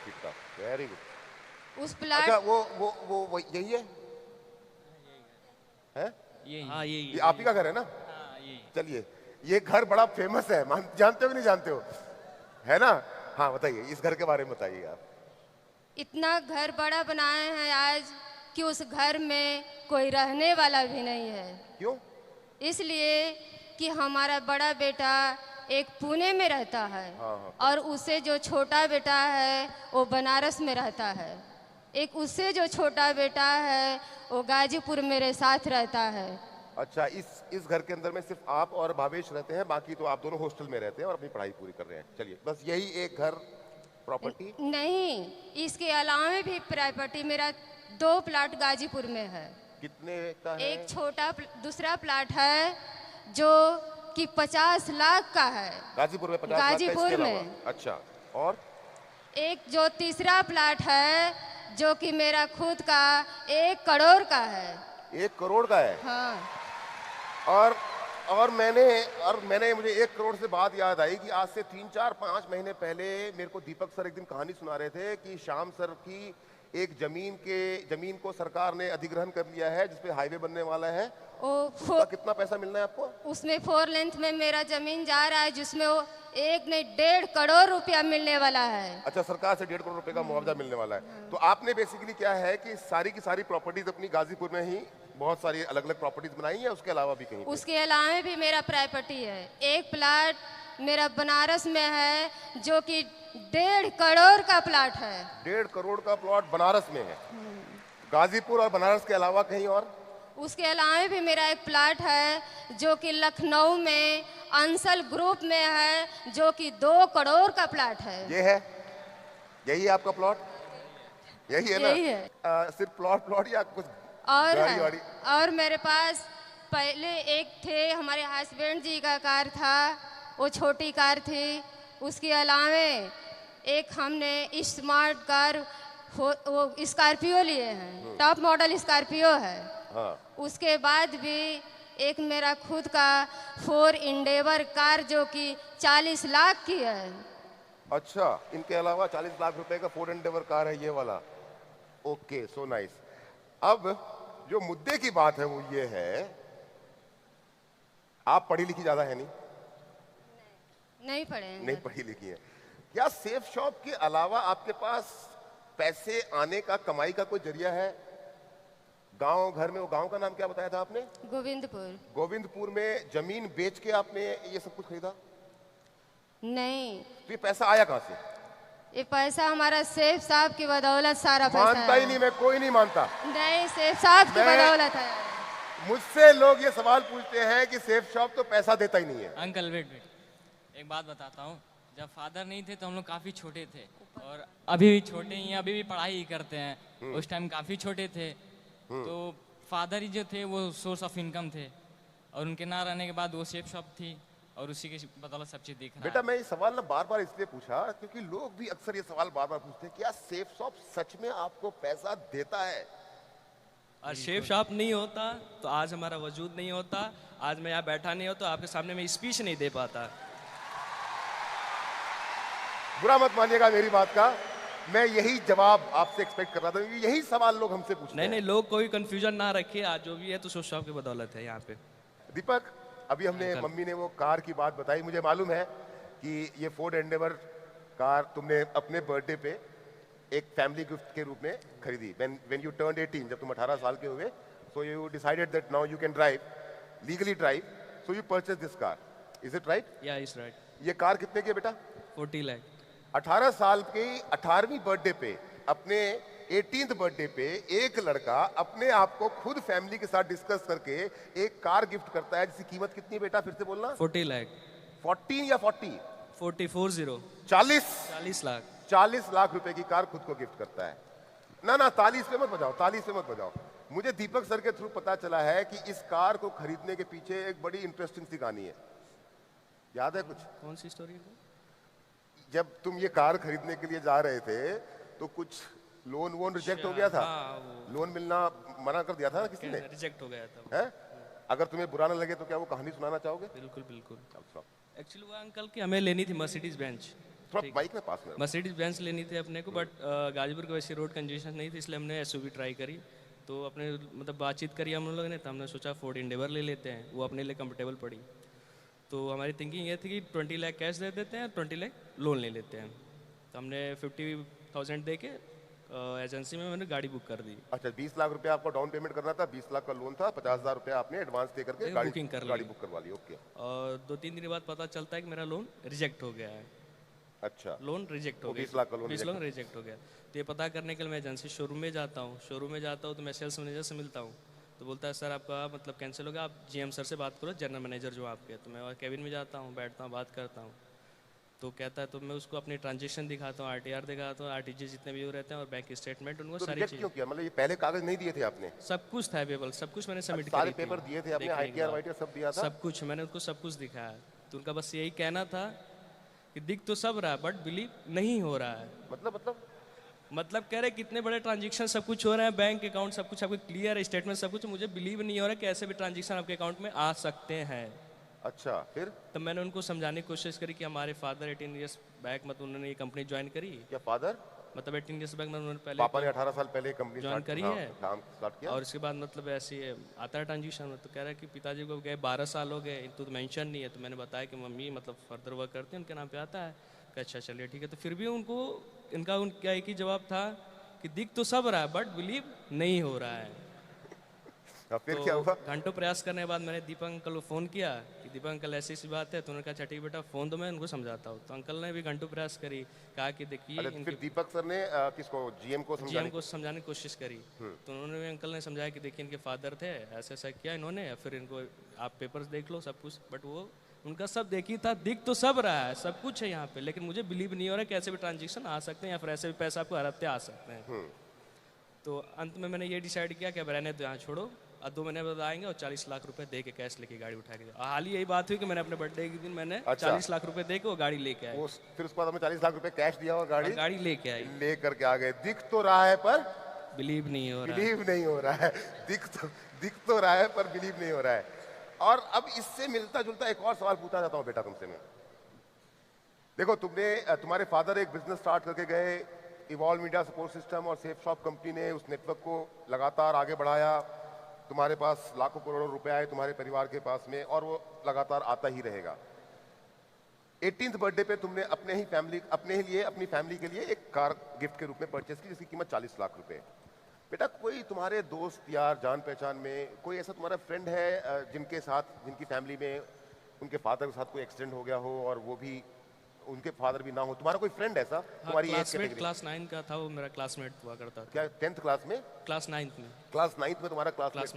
Feet का, very good. उस plot अच्छा वो यही है? हैं? हाँ ये आप ही का घर है ना? हाँ यही। चलिए, ये घर बड़ा फेमस है, जानते हो कि नहीं जानते हो, है ना? हाँ बताइए, इस घर के बारे में बताइए आप। इतना घर बड़ा बनाए हैं आज कि उस घर में कोई रहने वाला भी नहीं है। क्यों? इसलिए कि हमारा बड़ा बेटा एक पुणे में रहता है, हाँ। और उससे जो छोटा बेटा है वो बनारस में रहता है। एक उससे जो छोटा बेटा है वो गाजीपुर मेरे साथ रहता है। अच्छा, इस घर के अंदर में सिर्फ आप और भावेश रहते हैं, बाकी तो आप दोनों हॉस्टल में रहते हैं और अपनी पढ़ाई पूरी कर रहे हैं। चलिए, बस यही एक घर प्रॉपर्टी? नहीं, इसके अलावा भी प्रॉपर्टी मेरा 2 प्लाट गाजीपुर में है। कितने का है? एक छोटा दूसरा प्लाट है जो कि 50 लाख का है, गाजीपुर में 50 लाख का, गाजीपुर इसके में। अलावा? अच्छा, और एक जो तीसरा प्लाट है जो कि मेरा खुद का 1 करोड़ का है। 1 करोड़ का है? हाँ। और मैंने मुझे 1 करोड़ से बात याद आई कि आज से 3-4-5 महीने पहले मेरे को दीपक सर एक दिन कहानी सुना रहे थे कि श्याम सर की एक जमीन को सरकार ने अधिग्रहण कर लिया है, जिसपे हाईवे बनने वाला है। उसका कितना पैसा मिलना है आपको? उसमें 4 लेंथ में मेरा जमीन जा रहा है, जिसमें वो 1 नहीं 1.5 करोड़ रुपया मिलने वाला है। अच्छा, सरकार से 1.5 करोड़ रुपए का मुआवजा मिलने वाला है। तो आपने बेसिकली क्या है कि सारी की सारी प्रॉपर्टीज अपनी गाजीपुर में ही बहुत सारी अलग अलग प्रॉपर्टीज बनाई है, उसके अलावा भी कहीं? उसके अलावा भी मेरा प्रॉपर्टी है। एक प्लाट मेरा बनारस में है जो कि 1.5 करोड़ का प्लाट है। 1.5 करोड़ का प्लॉट बनारस में है। गाजीपुर और बनारस के अलावा कहीं और? उसके अलावा भी मेरा एक प्लाट है जो कि लखनऊ में अंसल ग्रुप में है, जो कि 2 करोड़ का प्लाट है। ये है? यही है आपका प्लॉट? यही है ना? यही है। सिर्फ प्लॉट या कुछ और गाड़ी है, वाड़ी? और मेरे पास पहले एक थे, हमारे हस्बैंड जी का कार था, वो छोटी कार थी। उसके अलावा एक हमने स्मार्ट कार वो स्कॉर्पियो लिए हैं, टॉप मॉडल स्कॉर्पियो है। हाँ। उसके बाद भी एक मेरा खुद का 4 इंडेवर कार जो कि 40 लाख की है। अच्छा, इनके अलावा 40 लाख रुपए का 4 एंडेवर कार है ये वाला? Okay, so nice. अब जो मुद्दे की बात है वो ये है, आप पढ़ी लिखी ज्यादा है नहीं? नहीं पढ़े हैं। नहीं पढ़ी लिखी है। क्या सेफ शॉप के अलावा आपके पास पैसे आने का, कमाई का कोई जरिया है? गांव घर में, वो गांव का नाम क्या बताया था आपने? गोविंदपुर। गोविंदपुर में जमीन बेच के आपने ये सब कुछ खरीदा? नहीं, तो ये पैसा आया कहां से? ये पैसा हमारा सेठ साहब की बदौलत सारा पैसा मानता ही है। नहीं, मैं कोई नहीं मानता। नहीं, सेठ साहब की बदौलत है। मुझसे लोग ये सवाल पूछते हैं कि सेफ शॉप तो पैसा देता ही नहीं है। अंकल वेट एक बात बताता हूँ। जब फादर नहीं थे तो हम लोग काफ़ी छोटे थे, और अभी भी छोटे ही हैं, अभी भी पढ़ाई ही करते हैं। उस टाइम काफ़ी छोटे थे, तो फादर ही जो थे वो सोर्स ऑफ इनकम थे, और उनके ना रहने के बाद वो सेफ शॉप थी, और उसी के बदौलत सब चीज़ दिख रहा है। बेटा, मैं ये सवाल ना बार बार इसलिए पूछा क्योंकि लोग भी अक्सर ये सवाल बार बार पूछते हैं, क्या सेफ शॉप सच में आपको पैसा देता है? और सेफ शॉप नहीं होता तो आज हमारा वजूद नहीं होता, आज मैं यहाँ बैठा नहीं होता, आपके सामने मैं स्पीच नहीं दे पाता। बुरा मत मानिएगा मेरी बात का, मैं यही जवाब आपसे एक्सपेक्ट कर रहा था, क्योंकि यही सवाल लोग हमसे पूछते हैं। नहीं, लोग कोई कंफ्यूजन ना रखिए, आज जो भी है तो सेफ शॉप की बदौलत है यहाँ पे। दीपक, अभी हमने मम्मी ने वो कार की बात बताई, मुझे मालूम है कि ये फोर्ड एंडेवर कार तुमने अपने बर्थडे पे एक फैमिली गिफ्ट के रूप में खरीदी। when you turned 18, जब तुम 18 साल के हुए, so you decided that now you can legally drive, so you purchased this car. Is it right? Yeah, is right. ये कार कितने की है बेटा? 40 लाख। 18 साल की 18वीं बर्थडे पे, अपने 18th बर्थडे पे एक लड़का अपने आप को खुद फैमिली के साथ डिस्कस करके एक कार गिफ्ट करता है, जिसकी कीमत कितनी है बेटा? फिर से बोलना। 40 लाख। 14 या 40? 40 40 लाख। 40 लाख रुपए की कार खुद को गिफ्ट करता है। ना तालीस पे मत बजाओ, तालीस पे मत बजाओ। मुझे दीपक सर के थ्रू पता चला है कि इस कार को खरीदने के पीछे एक बड़ी इंटरेस्टिंग सी कहानी है। याद है कुछ? कौन सी स्टोरी? जब तुम ये कार खरीदने के लिए जा रहे थे तो कुछ लोन रिजेक्ट हो गया था। लोन मिलना मना कर दिया था ना किसी ने? रिजेक्ट हो गया था। है? अगर तुम्हें बुरा ना लगे तो क्या वो कहानी सुनाना चाहोगे? बिल्कुल। एक्चुअली वो अंकल की हमें लेनी थी मर्सिडीज बेंच। थोड़ा माइक में पास में रखो। मर्सिडीज बेंज लेनी थी अपने को, बट गाजीपुर को वैसे रोड कंजेशन नहीं थी, इसलिए हमने एसयूवी ट्राई करी। तो अपने मतलब बातचीत करी हम लोगों ने, तो हमने सोचा फोर्ड एंडेवर ले लेते हैं, वो अपने लिए कंफर्टेबल पड़ी। तो हमारी थिंकिंग ये थी कि 20 लाख कैश दे देते हैं, 20 लाख लोन ले लेते हैं। तो हमने 50,000 दे के एजेंसी में मैंने गाड़ी बुक कर दी। अच्छा, 20 लाख रुपया आपको डाउन पेमेंट करना था, 20 लाख का लोन था, 50,000 रुपया आपने एडवांस दे करके बुकिंग कर गाड़ी बुक करवा ली। ओके। और 2-3 दिन बाद पता चलता है कि मेरा लोन रिजेक्ट हो गया है। अच्छा, लोन रिजेक्ट हो गया, 20 लाख का लोन 20 लाख रिजेक्ट हो गया। तो ये पता करने के लिए मैं एजेंसी शोरूम में जाता हूँ। तो मैं सेल्स मैनेजर से मिलता हूँ, तो बोलता है सर आपका मतलब कैंसिल हो गया, आप जीएम सर से बात करो, जनरल मैनेजर जो आपके। तो मैं कैबिन में जाता हूँ, बैठता हूँ, बात करता हूँ। तो कहता है, तो मैं उसको अपनी ट्रांजेक्शन दिखाता हूँ, आरटीआर दिखाता हूँ, आरटीजी जितने भी रहते हैं और बैंक स्टेटमेंट, उनको सारी रिजेक्ट क्यों किया? मतलब ये पहले कागज नहीं दिए थे आपने? सब कुछ था अवेलेबल, सब कुछ मैंने सबमिट सारे पेपर दिए थे आपने, आईटीआर वाईटीआर सब दिया था? सब कुछ मैंने उनको सब कुछ दिखाया। तो उनका बस यही कहना था कि दिख तो सब रहा है बट बिलीव नहीं हो रहा है। मतलब कह रहे कितने बड़े ट्रांजेक्शन सब कुछ हो रहे हैं, बैंक अकाउंट सब कुछ आपको क्लियर है, स्टेटमेंट सब कुछ, मुझे बिलीव नहीं हो रहा है कि ऐसे भी ट्रांजेक्शन आपके अकाउंट में आ सकते हैं। अच्छा, फिर? तब मैंने उनको समझाने की कोशिश करी कि हमारे फादर 18 ईयर्स बैक मतलब उन्होंने ये कंपनी ज्वाइन करी। क्या फादर? मतलब 18 ईयर्स बैक उन्होंने पहले पापा ने 18 साल पहले कंपनी ज्वाइन करी है, काम स्टार्ट किया। और इसके बाद मतलब ऐसे आता है ट्रांजेक्शन में। तो कह रहा है कि पिताजी को गए 12 साल हो गए, तो मेंशन नहीं है। तो मैंने बताया कि मम्मी मतलब फर्दर वर्क करते हैं, उनके नाम पे आता है। अच्छा चलिए ठीक है। तो फिर भी उनको क्या एक ही जवाब था कि दिख तो सब रहा है बट बिलीव नहीं हो रहा है। फिर तो क्या हुआ? घंटों प्रयास करने के बाद मैंने दीपक अंकल को फ़ोन किया कि दीपक अंकल ऐसी सी बात है। तो उन्होंने कहा अच्छा ठीक बेटा फ़ोन दो, मैं उनको समझाता हूँ। तो अंकल ने भी घंटों प्रयास करी, कहा कि देखिए फिर दीपक सर ने किसको, जीएम को समझाने की कोशिश करी। तो उन्होंने भी अंकल ने समझाया कि देखिए इनके फादर थे, ऐसा ऐसा किया इन्होंने, फिर इनको आप पेपर्स देख लो सब कुछ। बट वो उनका सब देखी था, दिख तो सब रहा है, सब कुछ है यहाँ पे, लेकिन मुझे बिलीव नहीं हो रहा है कि ऐसे भी ट्रांजेक्शन आ सकते हैं या फिर ऐसे भी पैसा आपको हर हफ्ते आ सकते हैं। तो अंत में मैंने ये डिसाइड किया कि अब रहने दो, यहाँ छोड़ो, अब 2 महीने बाद आएंगे और 40 लाख रुपए दे के कैश लेके गाड़ी उठा के। हाल ही यही बात हुई कि मैंने अपने बर्थडे के दिन मैंने 40 लाख रुपए दे के वो गाड़ी लेके आया। फिर उसके बाद हमें 40 लाख रुपए कैश दिया और गाड़ी लेके आई, लेकर के आ गए। दिख तो रहा है पर बिलीव नहीं हो रहा है। दिख तो रहा है पर बिलीव नहीं हो रहा है। और अब इससे मिलता जुलता एक और सवाल पूछना चाहता हूँ बेटा तुमसे मैं। देखो, तुम्हारे फादर एक बिजनेस स्टार्ट करके गए, इवॉल्व मीडिया सपोर्ट सिस्टम और सेफ शॉप कंपनी ने उस नेटवर्क को लगातार आगे बढ़ाया। तुम्हारे पास लाखों करोड़ों रुपए आए तुम्हारे परिवार के पास में, और वो लगातार आता ही रहेगा। 18th बर्थडे पे तुमने अपनी फैमिली के लिए एक कार गिफ्ट के रूप में परचेस की, जिसकी कीमत 40 लाख रुपए। बेटा, कोई तुम्हारे दोस्त यार जान पहचान में कोई ऐसा तुम्हारा फ्रेंड है जिनकी फैमिली में उनके फादर के साथ कोई एक्सीडेंट हो गया हो और वो भी उनके फादर भी ना हो? तुम्हारा कोई फ्रेंड ऐसा तुम्हारी क्लास 9 का था, वो मेरा क्लासमेट हुआ करता था। क्या 10th क्लास में? क्लास 9th में तुम्हारा क्लासमेट था?